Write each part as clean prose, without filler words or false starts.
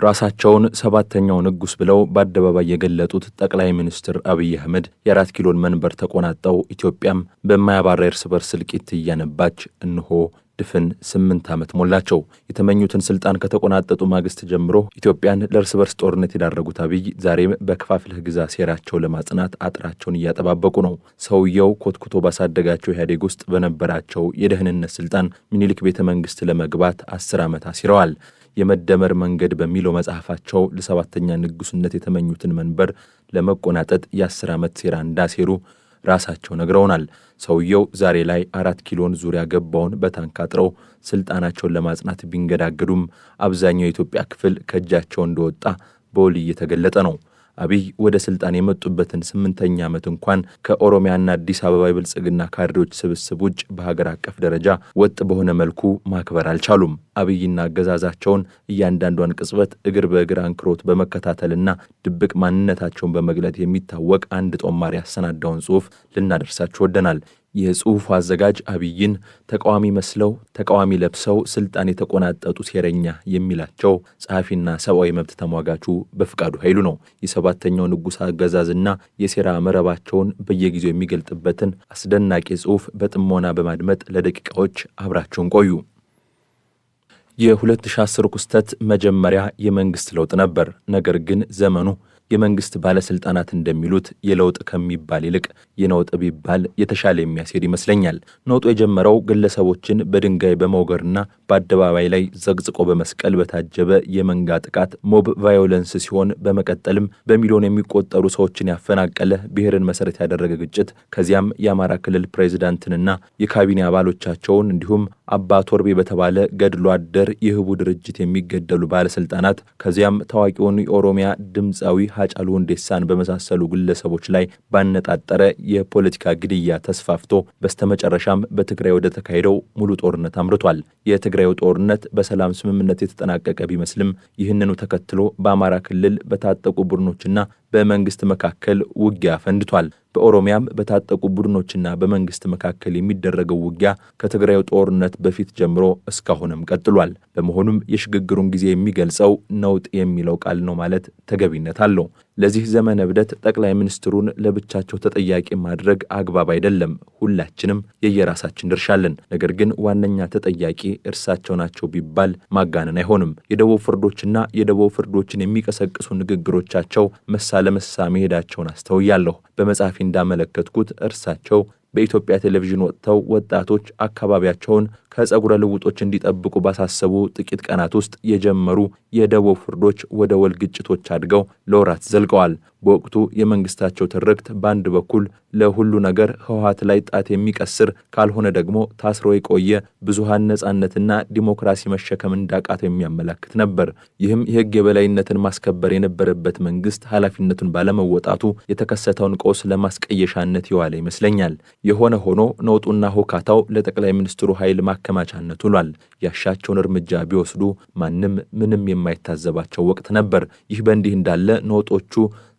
ራሳቸውን ሰባተኛው ንጉስ ብለው በአደባባይ የገለጡት ጠቅላይ ሚኒስትር አብይ አህመድ የ4 ኪሎን መንበር ተቆናጠው ኢትዮጵያም በማያባራ እርስ በርስ እልቂት እያነባች እንሆ ድፍን 8 ዓመት ሞላቸው። የተመኙትን ስልጣን ከተቆናጠጡ ማግስት ጀምሮ ኢትዮጵያን ለእርስ በርስ ጦርነት የዳረጉት አብይ ዛሬም በከፋፍለህ ግዛ ሴራቸው ለማጽናት አጥራቸውን እያጠባበቁ ነው። ሰውየው ኮትኩቶ ባሳደጋቸው ኢህአዴግ ውስጥ በነበራቸው የደህንነት ስልጣን ሚኒሊክ ቤተ መንግስት ለመግባት 10 ዓመት አሲረዋል። የመደመር መንገድ በሚለው መጽሐፋቸው ለሰባተኛ ንጉስነት የተመኙትን መንበር ለመቆናጠጥ የ10 ዓመት ሴራ እንዳሴሩ ራሳቸው ነግረውናል። ሰውየው ዛሬ ላይ 4 ኪሎን ዙሪያ ገባውን በታንክ አጥረው ስልጣናቸውን ለማጽናት ቢንገዳገዱም አብዛኛው የኢትዮጵያ ክፍል ከእጃቸው እንደወጣ በውል እየተገለጠ ነው። አብይ ወደ ስልጣን የመጡበትን 8ኛ ዓመት እንኳን ከኦሮሚያና አዲስ አበባ የብልጽግና ካድሬዎች ስብስብ ውጭ በሀገር አቀፍ ደረጃ ወጥ በሆነ መልኩ ማክበር አልቻሉም። አብይና አገዛዛቸውን እያንዳንዷን ቅጽበት እግር በእግር አንክሮት በመከታተልና ድብቅ ማንነታቸውን በመግለጥ የሚታወቅ አንድ ጦማሪ ያሰናዳውን ጽሑፍ ልናደርሳችሁ ወደናል። የጽሑፉ አዘጋጅ አብይን ተቃዋሚ መስለው ተቃዋሚ ለብሰው ስልጣን የተቆናጠጡ ሴረኛ የሚላቸው ጸሐፊና ሰብአዊ መብት ተሟጋቹ በፍቃዱ ኃይሉ ነው። የሰባተኛው ንጉሥ አገዛዝና የሴራ መረባቸውን በየጊዜው የሚገልጥበትን አስደናቂ ጽሑፍ በጥሞና በማድመጥ ለደቂቃዎች አብራችሁን ቆዩ። የ2010 ክስተት መጀመሪያ የመንግስት ለውጥ ነበር። ነገር ግን ዘመኑ የመንግስት ባለስልጣናት እንደሚሉት የለውጥ ከሚባል ይልቅ የነውጥ ቢባል የተሻለ የሚያስሄድ ይመስለኛል። ነውጡ የጀመረው ግለሰቦችን በድንጋይ በመውገርና በአደባባይ ላይ ዘግዝቆ በመስቀል በታጀበ የመንጋ ጥቃት ሞብ ቫዮለንስ ሲሆን በመቀጠልም በሚሊዮን የሚቆጠሩ ሰዎችን ያፈናቀለ ብሔርን መሰረት ያደረገ ግጭት፣ ከዚያም የአማራ ክልል ፕሬዝዳንትንና የካቢኔ አባሎቻቸውን እንዲሁም አባ ቶርቤ በተባለ ገድሎ አደር የህቡ ድርጅት የሚገደሉ ባለስልጣናት፣ ከዚያም ታዋቂውን የኦሮሚያ ድምፃዊ ሃጫሉ ሁንዴሳን በመሳሰሉ ግለሰቦች ላይ ባነጣጠረ የፖለቲካ ግድያ ተስፋፍቶ በስተመጨረሻም በትግራይ ወደ ተካሄደው ሙሉ ጦርነት አምርቷል። የትግራዩ ጦርነት በሰላም ስምምነት የተጠናቀቀ ቢመስልም ይህንኑ ተከትሎ በአማራ ክልል በታጠቁ ቡድኖችና በመንግስት መካከል ውጊያ ፈንድቷል። በኦሮሚያም በታጠቁ ቡድኖችና በመንግስት መካከል የሚደረገው ውጊያ ከትግራዩ ጦርነት በፊት ጀምሮ እስካሁንም ቀጥሏል። በመሆኑም የሽግግሩን ጊዜ የሚገልጸው ነውጥ የሚለው ቃል ነው ማለት ተገቢነት አለው። ለዚህ ዘመነ ዕብደት ጠቅላይ ሚኒስትሩን ለብቻቸው ተጠያቂ ማድረግ አግባብ አይደለም። ሁላችንም የየራሳችን ድርሻ አለን። ነገር ግን ዋነኛ ተጠያቂ እርሳቸው ናቸው ቢባል ማጋነን አይሆንም። የደቡብ ፍርዶችና የደቡብ ፍርዶችን የሚቀሰቅሱ ንግግሮቻቸው መሳ ለመሳ መሄዳቸውን አስተውያለሁ። በመጽሐፊ እንዳመለከትኩት እርሳቸው በኢትዮጵያ ቴሌቪዥን ወጥተው ወጣቶች አካባቢያቸውን ከጸጉረ ልውጦች እንዲጠብቁ ባሳሰቡ ጥቂት ቀናት ውስጥ የጀመሩ የደቡብ ፍርዶች ወደ ወል ግጭቶች አድገው ለወራት ዘልቀዋል። በወቅቱ የመንግስታቸው ትርክት በአንድ በኩል ለሁሉ ነገር ህወሓት ላይ ጣት የሚቀስር ካልሆነ ደግሞ ታስሮ የቆየ ብዙሃን ነጻነትና ዲሞክራሲ መሸከም እንዳቃተው የሚያመላክት ነበር። ይህም የህግ የበላይነትን ማስከበር የነበረበት መንግስት ኃላፊነቱን ባለመወጣቱ የተከሰተውን ቀውስ ለማስቀየሻነት የዋለ ይመስለኛል። የሆነ ሆኖ ነውጡና ሁካታው ለጠቅላይ ሚኒስትሩ ኃይል ማከማቻነት ውሏል። ያሻቸውን እርምጃ ቢወስዱ ማንም ምንም የማይታዘባቸው ወቅት ነበር። ይህ በእንዲህ እንዳለ ነውጦቹ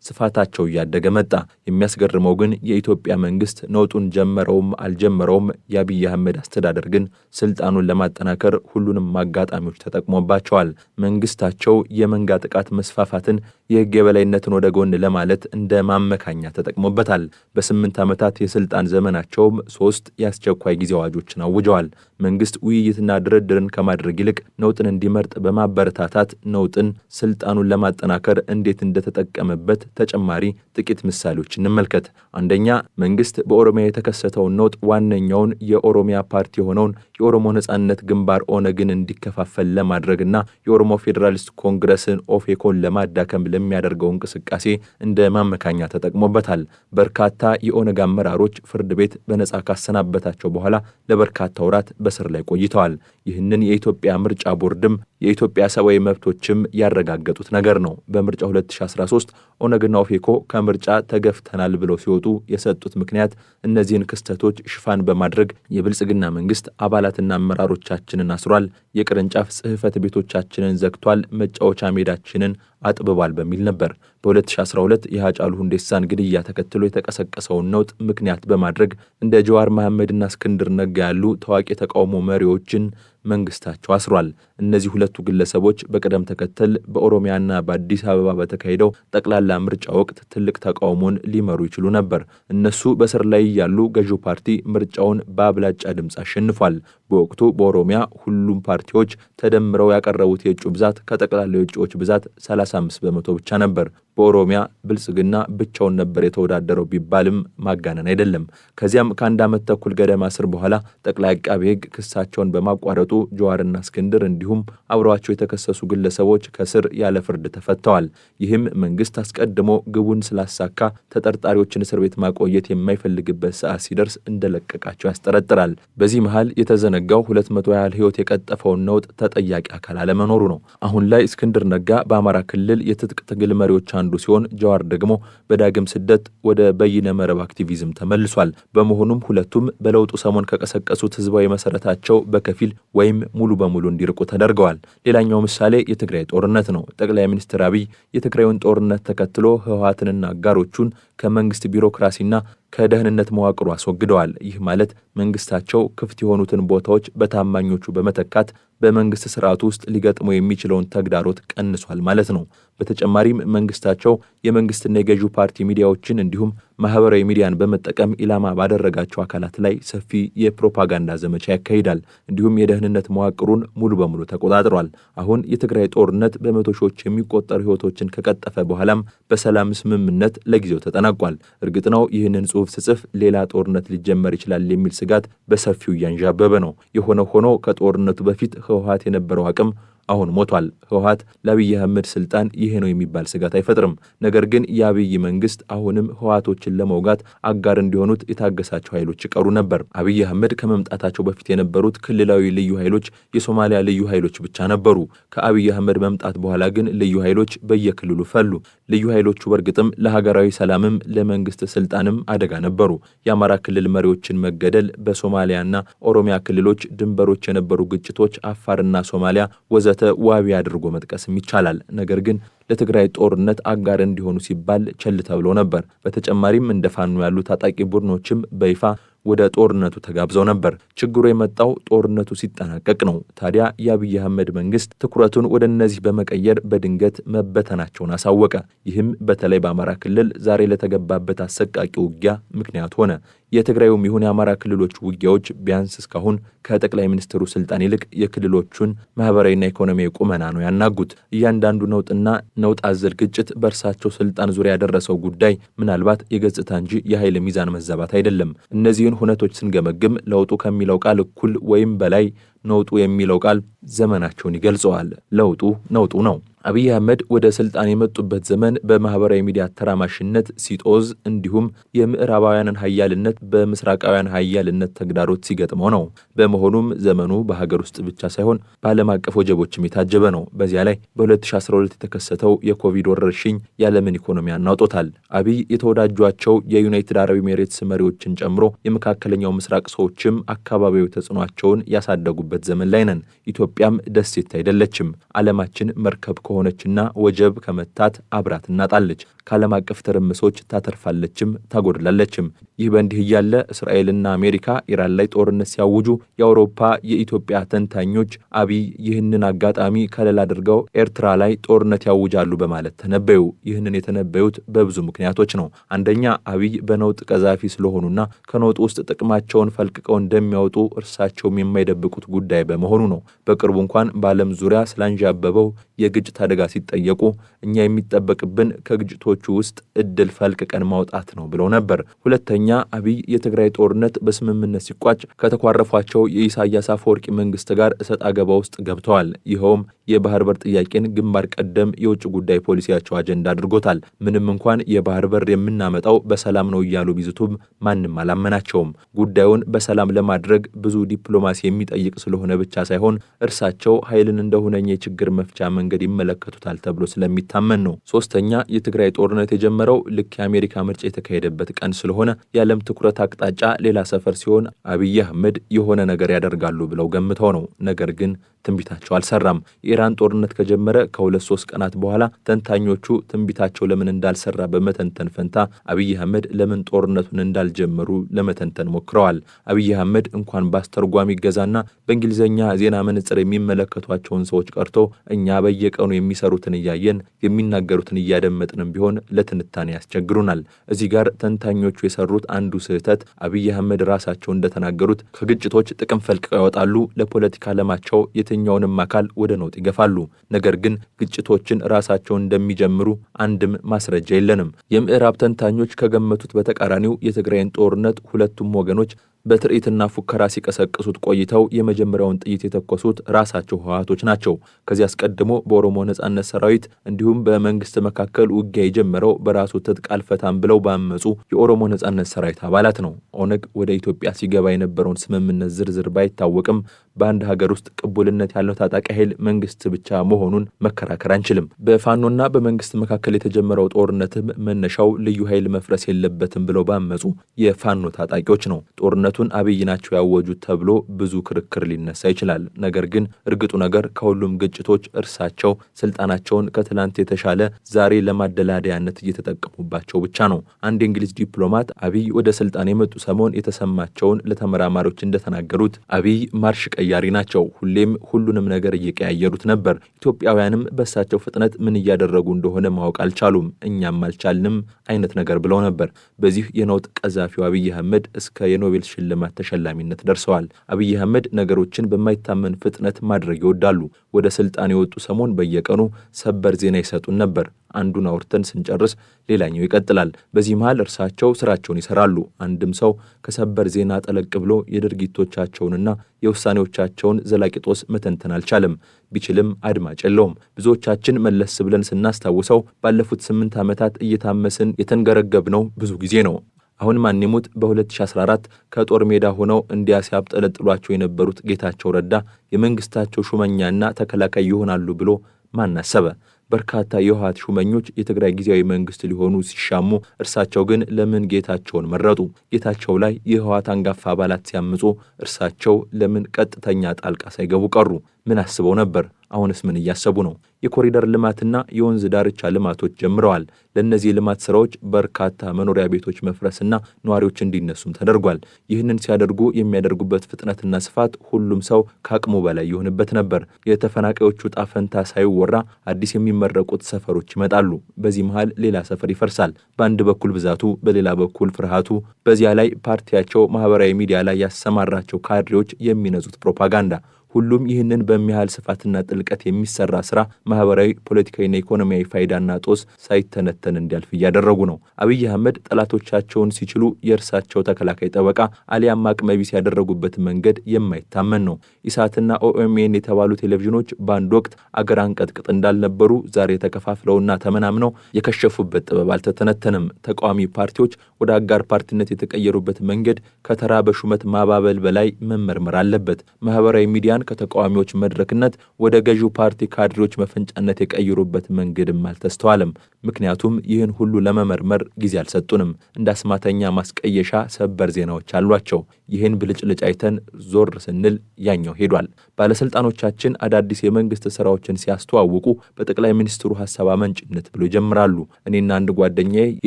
ስፋታቸው እያደገ መጣ። የሚያስገርመው ግን የኢትዮጵያ መንግስት ነውጡን ጀመረውም አልጀመረውም የአብይ አህመድ አስተዳደር ግን ስልጣኑን ለማጠናከር ሁሉንም አጋጣሚዎች ተጠቅሞባቸዋል። መንግስታቸው የመንጋ ጥቃት መስፋፋትን፣ የህግ የበላይነትን ወደ ጎን ለማለት እንደ ማመካኛ ተጠቅሞበታል። በ8 ዓመታት የስልጣን ዘመናቸውም 3 የአስቸኳይ ጊዜ አዋጆችን አውጀዋል። መንግስት ውይይትና ድርድርን ከማድረግ ይልቅ ነውጥን እንዲመርጥ በማበረታታት ነውጥን ስልጣኑን ለማጠናከር እንዴት እንደተጠቀመበት ተጨማሪ ጥቂት ምሳሌዎች እንመልከት። አንደኛ፣ መንግስት በኦሮሚያ የተከሰተውን ነውጥ ዋነኛውን የኦሮሚያ ፓርቲ የሆነውን የኦሮሞ ነጻነት ግንባር ኦነግን እንዲከፋፈል ለማድረግና የኦሮሞ ፌዴራሊስት ኮንግረስን ኦፌኮን ለማዳከም ለሚያደርገው እንቅስቃሴ እንደ ማመካኛ ተጠቅሞበታል። በርካታ የኦነግ አመራሮች ፍርድ ቤት በነጻ ካሰናበታቸው በኋላ ለበርካታ ወራት በስር ላይ ቆይተዋል። ይህንን የኢትዮጵያ ምርጫ ቦርድም የኢትዮጵያ ሰብአዊ መብቶችም ያረጋገጡት ነገር ነው። በምርጫ 2013 ኦነግና ኦፌኮ ከምርጫ ተገፍተናል ብለው ሲወጡ የሰጡት ምክንያት እነዚህን ክስተቶች ሽፋን በማድረግ የብልጽግና መንግስት አባላትና አመራሮቻችንን አስሯል፣ የቅርንጫፍ ጽሕፈት ቤቶቻችንን ዘግቷል፣ መጫወቻ ሜዳችንን አጥብቧል በሚል ነበር። በ2012 የሃጫሉ ሁንዴሳን ግድያ ተከትሎ የተቀሰቀሰውን ነውጥ ምክንያት በማድረግ እንደ ጀዋር መሐመድና እስክንድር ነጋ ያሉ ታዋቂ ተቃውሞ መሪዎችን መንግስታቸው አስሯል። እነዚህ ሁለቱ ግለሰቦች በቅደም ተከተል በኦሮሚያና በአዲስ አበባ በተካሄደው ጠቅላላ ምርጫ ወቅት ትልቅ ተቃውሞን ሊመሩ ይችሉ ነበር። እነሱ በስር ላይ ያሉ ገዢው ፓርቲ ምርጫውን በአብላጫ ድምፅ አሸንፏል። በወቅቱ በኦሮሚያ ሁሉም ፓርቲዎች ተደምረው ያቀረቡት የእጩ ብዛት ከጠቅላላ የእጩዎች ብዛት 35 በመቶ ብቻ ነበር። በኦሮሚያ ብልጽግና ብቻውን ነበር የተወዳደረው ቢባልም ማጋነን አይደለም። ከዚያም ከአንድ ዓመት ተኩል ገደማ እስር በኋላ ጠቅላይ አቃቤ ሕግ ክሳቸውን በማቋረጡ ጀዋርና እስክንድር እንዲሁም አብረዋቸው የተከሰሱ ግለሰቦች ከስር ያለ ፍርድ ተፈተዋል። ይህም መንግስት አስቀድሞ ግቡን ስላሳካ ተጠርጣሪዎችን እስር ቤት ማቆየት የማይፈልግበት ሰዓት ሲደርስ እንደለቀቃቸው ያስጠረጥራል። በዚህ መሃል የተዘነጋው 200 ያህል ሕይወት የቀጠፈውን ነውጥ ተጠያቂ አካል አለመኖሩ ነው። አሁን ላይ እስክንድር ነጋ በአማራ ክልል የትጥቅ ትግል መሪዎች አንዱ ሲሆን ጀዋር ደግሞ በዳግም ስደት ወደ በይነ መረብ አክቲቪዝም ተመልሷል። በመሆኑም ሁለቱም በለውጡ ሰሞን ከቀሰቀሱት ህዝባዊ መሰረታቸው በከፊል ወይም ሙሉ በሙሉ እንዲርቁ ተደርገዋል። ሌላኛው ምሳሌ የትግራይ ጦርነት ነው። ጠቅላይ ሚኒስትር አብይ የትግራዩን ጦርነት ተከትሎ ህወሓትንና አጋሮቹን ከመንግስት ቢሮክራሲና ከደህንነት መዋቅሩ አስወግደዋል። ይህ ማለት መንግስታቸው ክፍት የሆኑትን ቦታዎች በታማኞቹ በመተካት በመንግስት ስርዓት ውስጥ ሊገጥሙ የሚችለውን ተግዳሮት ቀንሷል ማለት ነው። በተጨማሪም መንግስታቸው የመንግስትና የገዢው ፓርቲ ሚዲያዎችን እንዲሁም ማህበራዊ ሚዲያን በመጠቀም ኢላማ ባደረጋቸው አካላት ላይ ሰፊ የፕሮፓጋንዳ ዘመቻ ያካሂዳል። እንዲሁም የደህንነት መዋቅሩን ሙሉ በሙሉ ተቆጣጥሯል። አሁን የትግራይ ጦርነት በመቶ ሺዎች የሚቆጠሩ ህይወቶችን ከቀጠፈ በኋላም በሰላም ስምምነት ለጊዜው ተጠናቋል። እርግጥ ነው ይህንን ጽሑፍ ስጽፍ ሌላ ጦርነት ሊጀመር ይችላል የሚል ስጋት በሰፊው እያንዣበበ ነው። የሆነ ሆኖ ከጦርነቱ በፊት ህወሓት የነበረው አቅም አሁን ሞቷል። ህወሓት ለአብይ አህመድ ስልጣን ይሄ ነው የሚባል ስጋት አይፈጥርም። ነገር ግን የአብይ መንግስት አሁንም ህወሓቶችን ለመውጋት አጋር እንዲሆኑት የታገሳቸው ኃይሎች ይቀሩ ነበር። አብይ አህመድ ከመምጣታቸው በፊት የነበሩት ክልላዊ ልዩ ኃይሎች የሶማሊያ ልዩ ኃይሎች ብቻ ነበሩ። ከአብይ አህመድ መምጣት በኋላ ግን ልዩ ኃይሎች በየክልሉ ፈሉ። ልዩ ኃይሎቹ በእርግጥም ለሀገራዊ ሰላምም ለመንግስት ስልጣንም አደጋ ነበሩ። የአማራ ክልል መሪዎችን መገደል፣ በሶማሊያና ኦሮሚያ ክልሎች ድንበሮች የነበሩ ግጭቶች፣ አፋርና ሶማሊያ ወዘተ ዋቢ አድርጎ መጥቀስም ይቻላል። ነገር ግን ለትግራይ ጦርነት አጋር እንዲሆኑ ሲባል ቸል ተብሎ ነበር። በተጨማሪም እንደ ፋኖ ያሉ ታጣቂ ቡድኖችም በይፋ ወደ ጦርነቱ ተጋብዘው ነበር። ችግሩ የመጣው ጦርነቱ ሲጠናቀቅ ነው። ታዲያ የአብይ አህመድ መንግስት ትኩረቱን ወደ እነዚህ በመቀየር በድንገት መበተናቸውን አሳወቀ። ይህም በተለይ በአማራ ክልል ዛሬ ለተገባበት አሰቃቂ ውጊያ ምክንያት ሆነ። የትግራዩም ይሁን የአማራ ክልሎች ውጊያዎች ቢያንስ እስካሁን ከጠቅላይ ሚኒስትሩ ስልጣን ይልቅ የክልሎቹን ማህበራዊና ኢኮኖሚያዊ ቁመና ነው ያናጉት። እያንዳንዱ ነውጥና ነውጥ አዘል ግጭት በእርሳቸው ስልጣን ዙሪያ ያደረሰው ጉዳይ ምናልባት የገጽታ እንጂ የኃይል ሚዛን መዛባት አይደለም። እነዚህን ሁነቶች ስንገመግም ለውጡ ከሚለው ቃል እኩል ወይም በላይ ነውጡ የሚለው ቃል ዘመናቸውን ይገልጸዋል። ለውጡ ነውጡ ነው። አብይ አህመድ ወደ ስልጣን የመጡበት ዘመን በማህበራዊ ሚዲያ ተራማሽነት ሲጦዝ እንዲሁም የምዕራባውያንን ሀያልነት በምስራቃውያን ሀያልነት ተግዳሮት ሲገጥመው ነው። በመሆኑም ዘመኑ በሀገር ውስጥ ብቻ ሳይሆን በዓለም አቀፍ ወጀቦችም የታጀበ ነው። በዚያ ላይ በ2012 የተከሰተው የኮቪድ ወረርሽኝ የዓለምን ኢኮኖሚ አናውጦታል። አብይ የተወዳጇቸው የዩናይትድ አረብ ኤሚሬትስ መሪዎችን ጨምሮ የመካከለኛው ምስራቅ ሰዎችም አካባቢያዊ ተጽዕኗቸውን ያሳደጉበት ዘመን ላይ ነን። ኢትዮጵያም ደሴት አይደለችም። ዓለማችን መርከብ ከሆነችና ወጀብ ከመታት አብራት እናጣለች። ከዓለም አቀፍ ትርምሶች ታተርፋለችም ታጎድላለችም። ይህ በእንዲህ እያለ እስራኤልና አሜሪካ ኢራን ላይ ጦርነት ሲያውጁ የአውሮፓ የኢትዮጵያ ተንታኞች አብይ ይህንን አጋጣሚ ከለላ አድርገው ኤርትራ ላይ ጦርነት ያውጃሉ በማለት ተነበዩ። ይህንን የተነበዩት በብዙ ምክንያቶች ነው። አንደኛ አብይ በነውጥ ቀዛፊ ስለሆኑና ከነውጥ ውስጥ ጥቅማቸውን ፈልቅቀው እንደሚያወጡ እርሳቸውም የማይደብቁት ጉዳይ በመሆኑ ነው። በቅርቡ እንኳን በዓለም ዙሪያ ስላንዣበበው የግጭት አደጋ ሲጠየቁ እኛ የሚጠበቅብን ከግጭቶቹ ውስጥ እድል ፈልቅቀን ማውጣት ነው ብለው ነበር። ሁለተኛ አብይ የትግራይ ጦርነት በስምምነት ሲቋጭ ከተኳረፏቸው የኢሳያስ አፈወርቂ መንግስት ጋር እሰጥ አገባ ውስጥ ገብተዋል። ይኸውም የባህር በር ጥያቄን ግንባር ቀደም የውጭ ጉዳይ ፖሊሲያቸው አጀንዳ አድርጎታል። ምንም እንኳን የባህር በር የምናመጣው በሰላም ነው እያሉ ቢዝቱም ማንም አላመናቸውም። ጉዳዩን በሰላም ለማድረግ ብዙ ዲፕሎማሲ የሚጠይቅ ስለሆነ ብቻ ሳይሆን እርሳቸው ኃይልን እንደሆነኛ የችግር መፍቻ መንገድ ይመለከታል ይመለከቱታል ተብሎ ስለሚታመን ነው። ሶስተኛ የትግራይ ጦርነት የጀመረው ልክ የአሜሪካ ምርጫ የተካሄደበት ቀን ስለሆነ የዓለም ትኩረት አቅጣጫ ሌላ ሰፈር ሲሆን አብይ አህመድ የሆነ ነገር ያደርጋሉ ብለው ገምተው ነው። ነገር ግን ትንቢታቸው አልሰራም። የኢራን ጦርነት ከጀመረ ከ2-3 ቀናት በኋላ ተንታኞቹ ትንቢታቸው ለምን እንዳልሰራ በመተንተን ፈንታ አብይ አህመድ ለምን ጦርነቱን እንዳልጀመሩ ለመተንተን ሞክረዋል። አብይ አህመድ እንኳን በአስተርጓሚ ገዛና በእንግሊዝኛ ዜና መነጽር የሚመለከቷቸውን ሰዎች ቀርቶ እኛ በየቀኑ የሚሰሩትን እያየን የሚናገሩትን እያደመጥንም ቢሆን ለትንታኔ ያስቸግሩናል። እዚህ ጋር ተንታኞቹ የሰሩት አንዱ ስህተት አብይ አህመድ ራሳቸው እንደተናገሩት ከግጭቶች ጥቅም ፈልቅቀው ያወጣሉ፣ ለፖለቲካ ዓላማቸው የትኛውንም አካል ወደ ነውጥ ይገፋሉ። ነገር ግን ግጭቶችን ራሳቸው እንደሚጀምሩ አንድም ማስረጃ የለንም። የምዕራብ ተንታኞች ከገመቱት በተቃራኒው የትግራይን ጦርነት ሁለቱም ወገኖች በትርኢትና ፉከራ ሲቀሰቅሱት ቆይተው የመጀመሪያውን ጥይት የተኮሱት ራሳቸው ህወሓቶች ናቸው። ከዚህ አስቀድሞ በኦሮሞ ነጻነት ሰራዊት እንዲሁም በመንግስት መካከል ውጊያ የጀመረው በራሱ ትጥቅ አልፈታም ብለው ባመጹ የኦሮሞ ነጻነት ሰራዊት አባላት ነው። ኦነግ ወደ ኢትዮጵያ ሲገባ የነበረውን ስምምነት ዝርዝር ባይታወቅም በአንድ ሀገር ውስጥ ቅቡልነት ያለው ታጣቂ ኃይል መንግስት ብቻ መሆኑን መከራከር አንችልም። በፋኖና በመንግስት መካከል የተጀመረው ጦርነትም መነሻው ልዩ ኃይል መፍረስ የለበትም ብለው ባመጹ የፋኖ ታጣቂዎች ነው። ጦርነቱን አብይ ናቸው ያወጁት ተብሎ ብዙ ክርክር ሊነሳ ይችላል። ነገር ግን እርግጡ ነገር ከሁሉም ግጭቶች እርሳቸው ስልጣናቸውን ከትላንት የተሻለ ዛሬ ለማደላደያነት እየተጠቀሙባቸው ብቻ ነው። አንድ የእንግሊዝ ዲፕሎማት አብይ ወደ ስልጣን የመጡ ሰሞን የተሰማቸውን ለተመራማሪዎች እንደተናገሩት አብይ ማርሽ ቀያሪ ናቸው። ሁሌም ሁሉንም ነገር እየቀያየሩት ነበር። ኢትዮጵያውያንም በእሳቸው ፍጥነት ምን እያደረጉ እንደሆነ ማወቅ አልቻሉም፣ እኛም አልቻልንም አይነት ነገር ብለው ነበር። በዚህ የነውጥ ቀዛፊው አብይ አህመድ እስከ የኖቤል ሽልማት ተሸላሚነት ደርሰዋል። አብይ አህመድ ነገሮችን በማይታመን ፍጥነት ማድረግ ይወዳሉ። ወደ ስልጣን የወጡ ሰሞን በየቀኑ ሰበር ዜና ይሰጡን ነበር። አንዱን አውርተን ስንጨርስ ሌላኛው ይቀጥላል። በዚህ መሃል እርሳቸው ስራቸውን ይሰራሉ። አንድም ሰው ከሰበር ዜና ጠለቅ ብሎ የድርጊቶቻቸውንና የውሳኔዎቻቸውን ዘላቂጦስ መተንተን አልቻለም። ቢችልም አድማጭ የለውም። ብዙዎቻችን መለስ ብለን ስናስታውሰው ባለፉት 8 ዓመታት እየታመስን የተንገረገብነው ብዙ ጊዜ ነው። አሁን ማን ይሙት በ2014 ከጦር ሜዳ ሆነው እንዲያ ሲያብጠለጥሏቸው የነበሩት ጌታቸው ረዳ የመንግስታቸው ሹመኛና ተከላካይ ይሆናሉ ብሎ ማን አሰበ? በርካታ የህወሓት ሹመኞች የትግራይ ጊዜያዊ መንግስት ሊሆኑ ሲሻሙ፣ እርሳቸው ግን ለምን ጌታቸውን መረጡ? ጌታቸው ላይ የህወሓት አንጋፋ አባላት ሲያምፁ፣ እርሳቸው ለምን ቀጥተኛ ጣልቃ ሳይገቡ ቀሩ? ምን አስበው ነበር? አሁንስ ምን እያሰቡ ነው? የኮሪደር ልማትና የወንዝ ዳርቻ ልማቶች ጀምረዋል። ለእነዚህ ልማት ስራዎች በርካታ መኖሪያ ቤቶች መፍረስና ነዋሪዎች እንዲነሱም ተደርጓል። ይህንን ሲያደርጉ የሚያደርጉበት ፍጥነትና ስፋት ሁሉም ሰው ከአቅሙ በላይ ይሆንበት ነበር። የተፈናቃዮቹ ዕጣ ፈንታ ሳይወራ አዲስ የሚመረቁት ሰፈሮች ይመጣሉ። በዚህ መሃል ሌላ ሰፈር ይፈርሳል። በአንድ በኩል ብዛቱ፣ በሌላ በኩል ፍርሃቱ፣ በዚያ ላይ ፓርቲያቸው ማህበራዊ ሚዲያ ላይ ያሰማራቸው ካድሬዎች የሚነዙት ፕሮፓጋንዳ ሁሉም ይህንን በሚያህል ስፋትና ጥልቀት የሚሰራ ስራ ማህበራዊ፣ ፖለቲካዊና ኢኮኖሚያዊ ፋይዳና ጦስ ሳይተነተን እንዲያልፍ እያደረጉ ነው። አብይ አህመድ ጠላቶቻቸውን ሲችሉ የእርሳቸው ተከላካይ ጠበቃ አሊያም አቅመቢስ ያደረጉበት መንገድ የማይታመን ነው። ኢሳትና ኦኤምኤን የተባሉ ቴሌቪዥኖች በአንድ ወቅት አገር አንቀጥቅጥ እንዳልነበሩ ዛሬ ተከፋፍለውና ተመናምነው የከሸፉበት ጥበብ አልተተነተንም። ተቃዋሚ ፓርቲዎች ወደ አጋር ፓርቲነት የተቀየሩበት መንገድ ከተራ በሹመት ማባበል በላይ መመርመር አለበት። ማህበራዊ ሚዲያ ከተቃዋሚዎች መድረክነት ወደ ገዢው ፓርቲ ካድሬዎች መፈንጫነት የቀየሩበት መንገድም አልተስተዋለም። ምክንያቱም ይህን ሁሉ ለመመርመር ጊዜ አልሰጡንም። እንደ አስማተኛ ማስቀየሻ ሰበር ዜናዎች አሏቸው። ይህን ብልጭልጭ አይተን ዞር ስንል ያኛው ሄዷል። ባለስልጣኖቻችን አዳዲስ የመንግስት ስራዎችን ሲያስተዋውቁ በጠቅላይ ሚኒስትሩ ሐሳብ አመንጭነት ብሎ ይጀምራሉ። እኔና አንድ ጓደኛዬ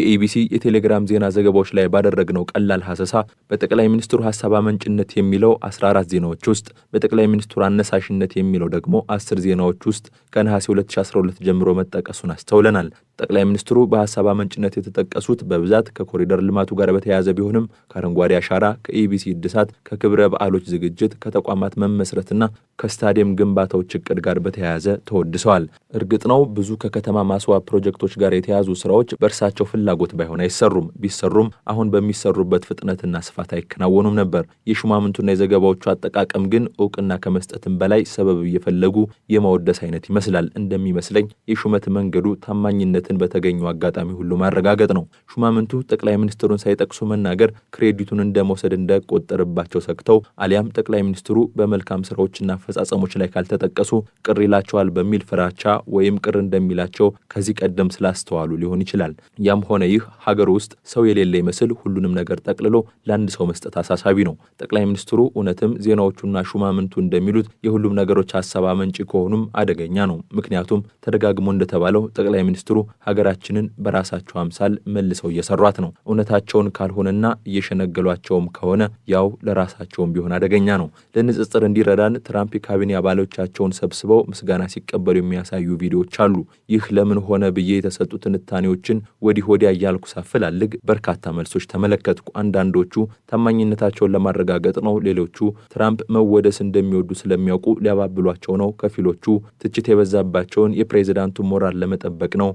የኢቢሲ የቴሌግራም ዜና ዘገባዎች ላይ ባደረግነው ቀላል ሐሰሳ በጠቅላይ ሚኒስትሩ ሐሳብ አመንጭነት የሚለው 14 ዜናዎች ውስጥ በጠቅላይ ሚኒስትሩ አነሳሽነት የሚለው ደግሞ 10 ዜናዎች ውስጥ ከነሐሴ 2012 ጀምሮ መጠቀሱን አስተውለናል። ጠቅላይ ሚኒስትሩ በሐሳብ አመንጭነት የተጠቀሱት በብዛት ከኮሪደር ልማቱ ጋር በተያያዘ ቢሆንም ከአረንጓዴ አሻራ፣ ከኢቢሲ እድሳት፣ ከክብረ በዓሎች ዝግጅት፣ ከተቋማት መመስረትና ከስታዲየም ግንባታዎች እቅድ ጋር በተያያዘ ተወድሰዋል። እርግጥ ነው ብዙ ከከተማ ማስዋብ ፕሮጀክቶች ጋር የተያዙ ስራዎች በእርሳቸው ፍላጎት ባይሆን አይሰሩም። ቢሰሩም አሁን በሚሰሩበት ፍጥነትና ስፋት አይከናወኑም ነበር። የሹማምንቱና የዘገባዎቹ አጠቃቀም ግን እውቅና ከመስጠትም በላይ ሰበብ እየፈለጉ የማወደስ አይነት ይመስላል። እንደሚመስለኝ የሹመት መንገዱ ታማኝነት ጉልበትን በተገኘው አጋጣሚ ሁሉ ማረጋገጥ ነው። ሹማምንቱ ጠቅላይ ሚኒስትሩን ሳይጠቅሱ መናገር ክሬዲቱን እንደመውሰድ እንዳይቆጠርባቸው ሰግተው አሊያም ጠቅላይ ሚኒስትሩ በመልካም ስራዎችና አፈጻጸሞች ላይ ካልተጠቀሱ ቅር ይላቸዋል በሚል ፍራቻ ወይም ቅር እንደሚላቸው ከዚህ ቀደም ስላስተዋሉ ሊሆን ይችላል። ያም ሆነ ይህ ሀገር ውስጥ ሰው የሌለ ይመስል ሁሉንም ነገር ጠቅልሎ ለአንድ ሰው መስጠት አሳሳቢ ነው። ጠቅላይ ሚኒስትሩ እውነትም ዜናዎቹና ሹማምንቱ እንደሚሉት የሁሉም ነገሮች ሀሳብ አመንጪ ከሆኑም አደገኛ ነው። ምክንያቱም ተደጋግሞ እንደተባለው ጠቅላይ ሚኒስትሩ ሀገራችንን በራሳቸው አምሳል መልሰው እየሰሯት ነው። እውነታቸውን ካልሆነና እየሸነገሏቸውም ከሆነ ያው ለራሳቸውም ቢሆን አደገኛ ነው። ለንጽጽር እንዲረዳን ትራምፕ የካቢኔ አባሎቻቸውን ሰብስበው ምስጋና ሲቀበሉ የሚያሳዩ ቪዲዮዎች አሉ። ይህ ለምን ሆነ ብዬ የተሰጡ ትንታኔዎችን ወዲህ ወዲያ እያልኩ ሳፈላልግ በርካታ መልሶች ተመለከትኩ። አንዳንዶቹ ታማኝነታቸውን ለማረጋገጥ ነው። ሌሎቹ ትራምፕ መወደስ እንደሚወዱ ስለሚያውቁ ሊያባብሏቸው ነው። ከፊሎቹ ትችት የበዛባቸውን የፕሬዝዳንቱ ሞራል ለመጠበቅ ነው።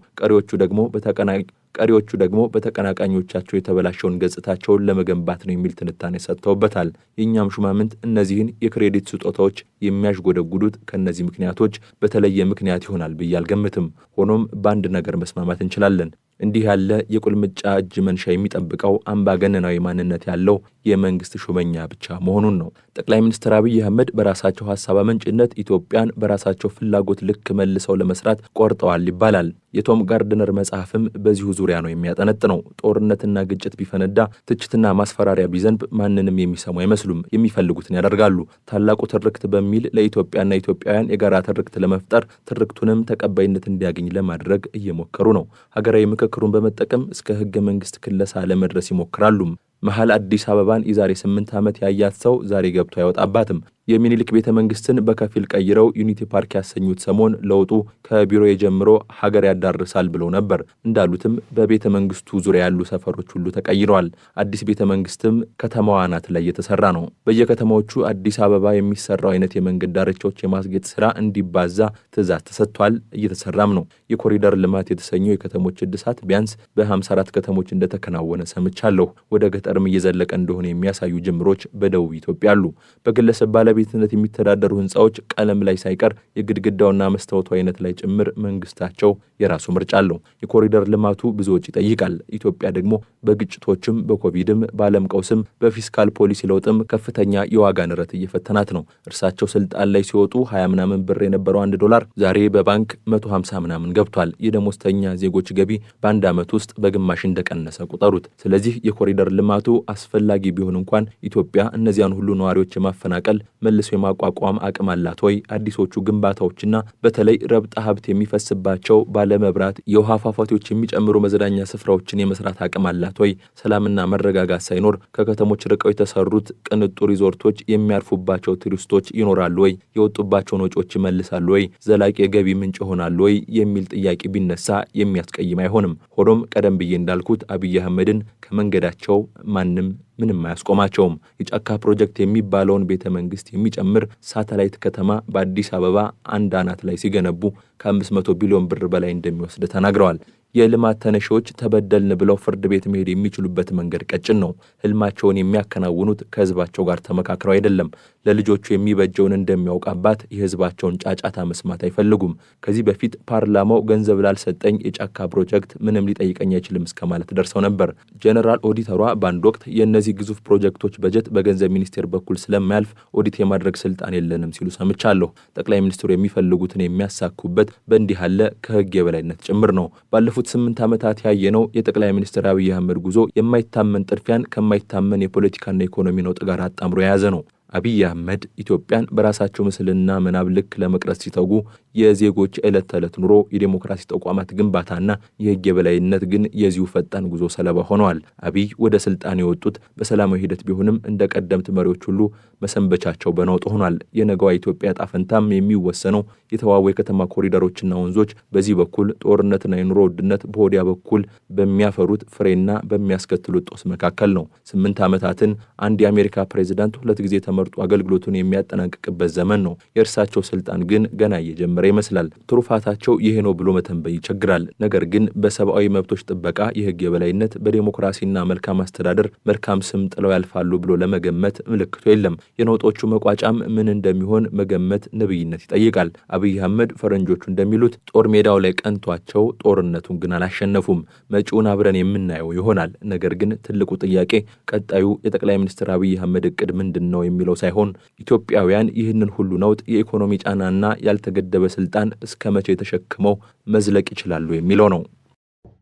ቀሪዎቹ ደግሞ በተቀናቃኞቻቸው የተበላሸውን ገጽታቸውን ለመገንባት ነው የሚል ትንታኔ ሰጥተውበታል። የእኛም ሹማምንት እነዚህን የክሬዲት ስጦታዎች የሚያሽጎደጉዱት ከእነዚህ ምክንያቶች በተለየ ምክንያት ይሆናል ብዬ አልገምትም። ሆኖም በአንድ ነገር መስማማት እንችላለን። እንዲህ ያለ የቁልምጫ እጅ መንሻ የሚጠብቀው አምባገነናዊ ማንነት ያለው የመንግስት ሹመኛ ብቻ መሆኑን ነው። ጠቅላይ ሚኒስትር አብይ አህመድ በራሳቸው ሀሳብ አመንጭነት ኢትዮጵያን በራሳቸው ፍላጎት ልክ መልሰው ለመስራት ቆርጠዋል ይባላል። የቶም ጋርድነር መጽሐፍም በዚሁ ዙሪያ ነው የሚያጠነጥነው። ጦርነትና ግጭት ቢፈነዳ፣ ትችትና ማስፈራሪያ ቢዘንብ ማንንም የሚሰሙ አይመስሉም። የሚፈልጉትን ያደርጋሉ። ታላቁ ትርክት በሚል ለኢትዮጵያና ኢትዮጵያውያን የጋራ ትርክት ለመፍጠር ትርክቱንም ተቀባይነት እንዲያገኝ ለማድረግ እየሞከሩ ነው። ሀገራዊ ምክክሩን በመጠቀም እስከ ህገ መንግስት ክለሳ ለመድረስ ይሞክራሉ። መሀል አዲስ አበባን የዛሬ 8 ዓመት ያያት ሰው ዛሬ ገብቶ አይወጣባትም። የሚኒልክ ቤተ መንግስትን በከፊል ቀይረው ዩኒቲ ፓርክ ያሰኙት ሰሞን ለውጡ ከቢሮ የጀምሮ ሀገር ያዳርሳል ብለው ነበር። እንዳሉትም በቤተ መንግስቱ ዙሪያ ያሉ ሰፈሮች ሁሉ ተቀይረዋል። አዲስ ቤተ መንግስትም ከተማዋ አናት ላይ የተሰራ ነው። በየከተማዎቹ አዲስ አበባ የሚሰራው አይነት የመንገድ ዳርቻዎች የማስጌጥ ስራ እንዲባዛ ትዕዛዝ ተሰጥቷል። እየተሰራም ነው። የኮሪደር ልማት የተሰኘው የከተሞች እድሳት ቢያንስ በ54 ከተሞች እንደተከናወነ ሰምቻለሁ። ወደ ገጠርም እየዘለቀ እንደሆነ የሚያሳዩ ጅምሮች በደቡብ ኢትዮጵያ አሉ። በግለሰብ ባለቤትነት የሚተዳደሩ ህንፃዎች ቀለም ላይ ሳይቀር የግድግዳውና መስታወቱ አይነት ላይ ጭምር መንግስታቸው የራሱ ምርጫ አለው። የኮሪደር ልማቱ ብዙ ወጪ ይጠይቃል። ኢትዮጵያ ደግሞ በግጭቶችም በኮቪድም በዓለም ቀውስም በፊስካል ፖሊሲ ለውጥም ከፍተኛ የዋጋ ንረት እየፈተናት ነው። እርሳቸው ስልጣን ላይ ሲወጡ 20 ምናምን ብር የነበረው $1 ዛሬ በባንክ 150 ምናምን ገብቷል። የደሞዝተኛ ዜጎች ገቢ በአንድ ዓመት ውስጥ በግማሽ እንደቀነሰ ቁጠሩት። ስለዚህ የኮሪደር ልማቱ አስፈላጊ ቢሆን እንኳን ኢትዮጵያ እነዚያን ሁሉ ነዋሪዎች የማፈናቀል መልሶ የማቋቋም አቅም አላት ወይ? አዲሶቹ ግንባታዎችና በተለይ ረብጣ ሀብት የሚፈስባቸው ባለመብራት የውሃ ፏፏቴዎች የሚጨምሩ መዝናኛ ስፍራዎችን የመስራት አቅም አላት ወይ? ሰላምና መረጋጋት ሳይኖር ከከተሞች ርቀው የተሰሩት ቅንጡ ሪዞርቶች የሚያርፉባቸው ቱሪስቶች ይኖራሉ ወይ? የወጡባቸውን ወጪዎች ይመልሳሉ ወይ? ዘላቂ የገቢ ምንጭ ይሆናሉ ወይ? የሚል ጥያቄ ቢነሳ የሚያስቀይም አይሆንም። ሆኖም ቀደም ብዬ እንዳልኩት አብይ አህመድን ከመንገዳቸው ማንም ምንም አያስቆማቸውም። የጫካ ፕሮጀክት የሚባለውን ቤተ መንግስት የሚጨምር ሳተላይት ከተማ በአዲስ አበባ አንድ አናት ላይ ሲገነቡ ከ500 ቢሊዮን ብር በላይ እንደሚወስድ ተናግረዋል። የልማት ተነሺዎች ተበደልን ብለው ፍርድ ቤት መሄድ የሚችሉበት መንገድ ቀጭን ነው። ህልማቸውን የሚያከናውኑት ከህዝባቸው ጋር ተመካክረው አይደለም። ለልጆቹ የሚበጀውን እንደሚያውቅ አባት የህዝባቸውን ጫጫታ መስማት አይፈልጉም። ከዚህ በፊት ፓርላማው ገንዘብ ላልሰጠኝ የጫካ ፕሮጀክት ምንም ሊጠይቀኝ አይችልም እስከ ማለት ደርሰው ነበር። ጀነራል ኦዲተሯ በአንድ ወቅት የእነዚህ ግዙፍ ፕሮጀክቶች በጀት በገንዘብ ሚኒስቴር በኩል ስለማያልፍ ኦዲት የማድረግ ስልጣን የለንም ሲሉ ሰምቻለሁ። ጠቅላይ ሚኒስትሩ የሚፈልጉትን የሚያሳኩበት በእንዲህ ያለ ከህግ የበላይነት ጭምር ነው። ባለፉት 8 ዓመታት ያየነው የጠቅላይ ሚኒስትር አብይ አህመድ ጉዞ የማይታመን ጥድፊያን ከማይታመን የፖለቲካና ኢኮኖሚ ነውጥ ጋር አጣምሮ የያዘ ነው። አብይ አህመድ ኢትዮጵያን በራሳቸው ምስልና ምናብ ልክ ለመቅረጽ ሲተጉ የዜጎች ዕለት ተዕለት ኑሮ፣ የዴሞክራሲ ተቋማት ግንባታና የህግ የበላይነት ግን የዚሁ ፈጣን ጉዞ ሰለባ ሆነዋል። አብይ ወደ ስልጣን የወጡት በሰላማዊ ሂደት ቢሆንም እንደ ቀደምት መሪዎች ሁሉ መሰንበቻቸው በነውጥ ሆኗል። የነገዋ ኢትዮጵያ ዕጣ ፈንታም የሚወሰነው የተዋቡ የከተማ ኮሪደሮችና ወንዞች በዚህ በኩል ጦርነትና የኑሮ ውድነት በወዲያ በኩል በሚያፈሩት ፍሬና በሚያስከትሉት ጦስ መካከል ነው። 8 ዓመታትን አንድ የአሜሪካ ፕሬዝዳንት 2 ጊዜ መርጦ አገልግሎቱን የሚያጠናቅቅበት ዘመን ነው። የእርሳቸው ስልጣን ግን ገና እየጀመረ ይመስላል። ትሩፋታቸው ይሄ ነው ብሎ መተንበይ ይቸግራል። ነገር ግን በሰብአዊ መብቶች ጥበቃ፣ የህግ የበላይነት፣ በዲሞክራሲና መልካም አስተዳደር መልካም ስም ጥለው ያልፋሉ ብሎ ለመገመት ምልክቱ የለም። የነውጦቹ መቋጫም ምን እንደሚሆን መገመት ነብይነት ይጠይቃል። አብይ አህመድ ፈረንጆቹ እንደሚሉት ጦር ሜዳው ላይ ቀንቷቸው ጦርነቱን ግን አላሸነፉም። መጪውን አብረን የምናየው ይሆናል። ነገር ግን ትልቁ ጥያቄ ቀጣዩ የጠቅላይ ሚኒስትር አብይ አህመድ እቅድ ምንድን ነው የሚለው ሳይሆን ኢትዮጵያውያን ይህንን ሁሉ ነውጥ፣ የኢኮኖሚ ጫናና ያልተገደበ ስልጣን እስከ መቼ ተሸክመው መዝለቅ ይችላሉ የሚለው ነው።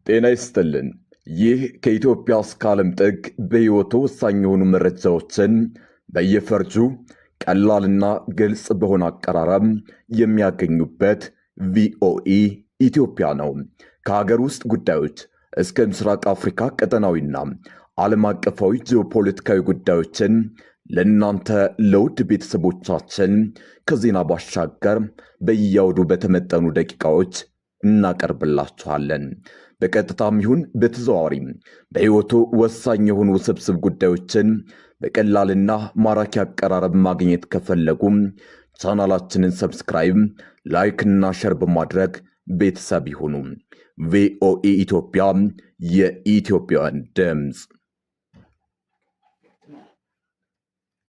ጤና ይስጥልን። ይህ ከኢትዮጵያ እስከ ዓለም ጥግ በሕይወቱ ወሳኝ የሆኑ መረጃዎችን በየፈርጁ ቀላልና ግልጽ በሆነ አቀራረብ የሚያገኙበት ቪኦኢ ኢትዮጵያ ነው። ከሀገር ውስጥ ጉዳዮች እስከ ምስራቅ አፍሪካ ቀጠናዊና ዓለም አቀፋዊ ጂኦፖለቲካዊ ጉዳዮችን ለእናንተ ለውድ ቤተሰቦቻችን ከዜና ባሻገር በየአውዱ በተመጠኑ ደቂቃዎች እናቀርብላችኋለን። በቀጥታም ይሁን በተዘዋዋሪ በሕይወቱ ወሳኝ የሆኑ ውስብስብ ጉዳዮችን በቀላልና ማራኪ አቀራረብ ማግኘት ከፈለጉም ቻናላችንን ሰብስክራይብ፣ ላይክ እና ሸር በማድረግ ቤተሰብ ይሁኑ። ቪኦኢ ኢትዮጵያ፣ የኢትዮጵያውያን ድምፅ።